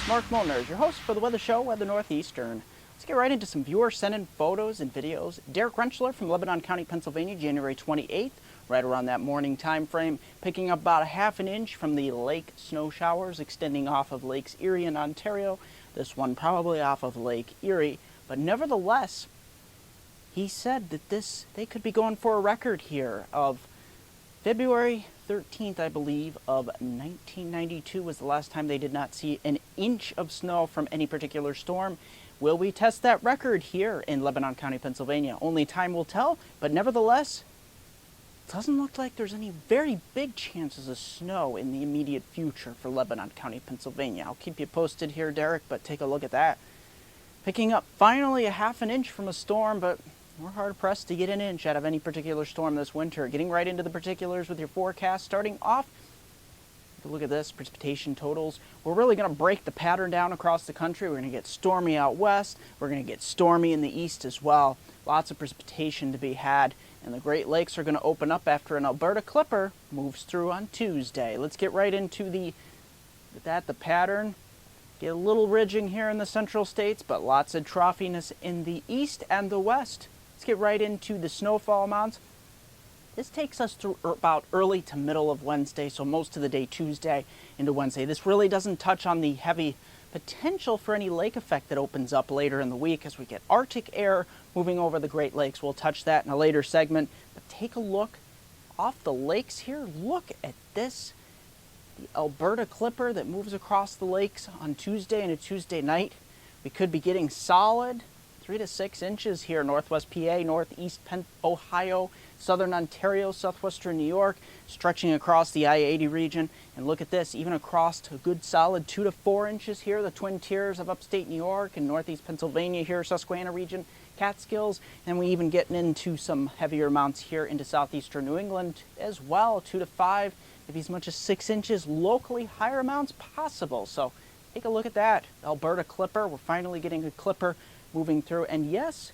Mark Molnar is your host for the weather show, Weather Northeastern. Let's get right into some viewer sent in photos and videos. Derek Rentschler from Lebanon County, Pennsylvania, January 28th, right around that morning time frame, picking up about a half an inch from the lake snow showers extending off of Lakes Erie in Ontario. This one probably off of Lake Erie, but nevertheless, he said that they could be going for a record here of February 13th, I believe, of 1992 was the last time they did not see an inch of snow from any particular storm. Will we test that record here in Lebanon County, Pennsylvania? Only time will tell, but nevertheless, it doesn't look like there's any very big chances of snow in the immediate future for Lebanon County, Pennsylvania. I'll keep you posted here, Derek, but take a look at that. Picking up finally a half an inch from a storm, but we're hard-pressed to get an inch out of any particular storm this winter. Getting right into the particulars with your forecast. Starting off, look at this, precipitation totals. We're really going to break the pattern down across the country. We're going to get stormy out west. We're going to get stormy in the east as well. Lots of precipitation to be had. And the Great Lakes are going to open up after an Alberta Clipper moves through on Tuesday. Let's get right into the pattern. Get a little ridging here in the central states, but lots of troughiness in the east and the west. Let's get right into the snowfall amounts. This takes us through about early to middle of Wednesday, so most of the day Tuesday into Wednesday. This really doesn't touch on the heavy potential for any lake effect that opens up later in the week as we get Arctic air moving over the Great Lakes. We'll touch that in a later segment, but take a look off the lakes here. Look at this. The Alberta Clipper that moves across the lakes on Tuesday and a Tuesday night. We could be getting solid 3 to 6 inches here, northwest PA, northeast Ohio, southern Ontario, southwestern New York, stretching across the I-80 region. And look at this, even across a good solid 2 to 4 inches here, the Twin Tiers of upstate New York and northeast Pennsylvania here, Susquehanna region, Catskills. And we even getting into some heavier amounts here into southeastern New England as well, 2 to 5, maybe as much as 6 inches, locally higher amounts possible. So take a look at that. Alberta Clipper, we're finally getting a Clipper moving through, and yes,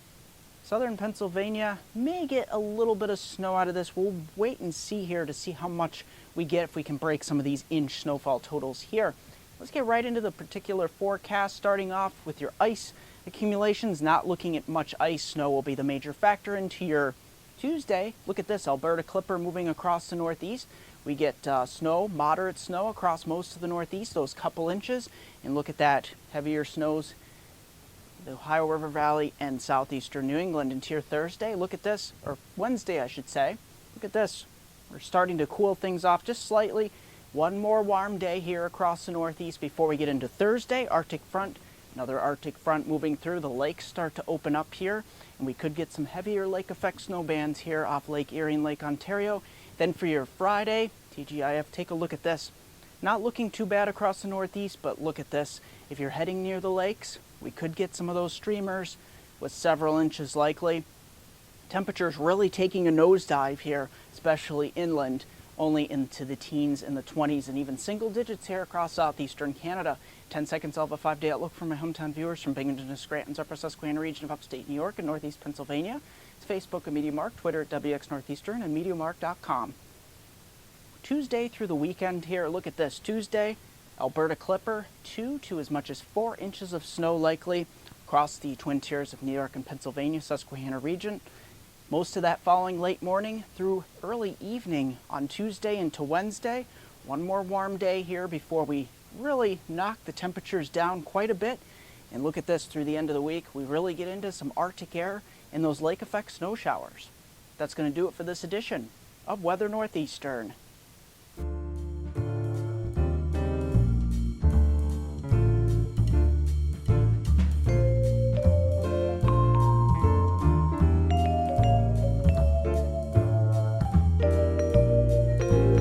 southern Pennsylvania may get a little bit of snow out of this. We'll wait and see here to see how much we get if we can break some of these inch snowfall totals here. Let's get right into the particular forecast, starting off with your ice accumulations. Not looking at much ice. Snow will be the major factor into your Tuesday. Look at this, Alberta Clipper moving across the northeast. We get snow, moderate snow across most of the northeast, those couple inches, and look at that, heavier snows the Ohio River Valley and southeastern New England into your Thursday. Look at this, or Wednesday I should say. Look at this. We're starting to cool things off just slightly. One more warm day here across the northeast before we get into Thursday. Arctic front, another Arctic front moving through. The lakes start to open up here, and we could get some heavier lake effect snow bands here off Lake Erie and Lake Ontario. Then for your Friday, TGIF, take a look at this. Not looking too bad across the northeast, but look at this. If you're heading near the lakes, we could get some of those streamers with several inches likely. Temperatures really taking a nosedive here, especially inland, only into the teens and the 20s and even single digits here across southeastern Canada. 10 seconds of a 5-day outlook for my hometown viewers from Binghamton to Scranton's upper Susquehanna region of upstate New York and northeast Pennsylvania. It's Facebook at MeteoMark, Twitter at WX Northeastern, and MeteoMark.com. Tuesday through the weekend here, look at this. Tuesday, Alberta Clipper, 2 to as much as 4 inches of snow likely across the Twin Tiers of New York and Pennsylvania, Susquehanna region. Most of that falling late morning through early evening on Tuesday into Wednesday. One more warm day here before we really knock the temperatures down quite a bit. And look at this, through the end of the week, we really get into some Arctic air and those lake effect snow showers. That's going to do it for this edition of Weather Northeastern.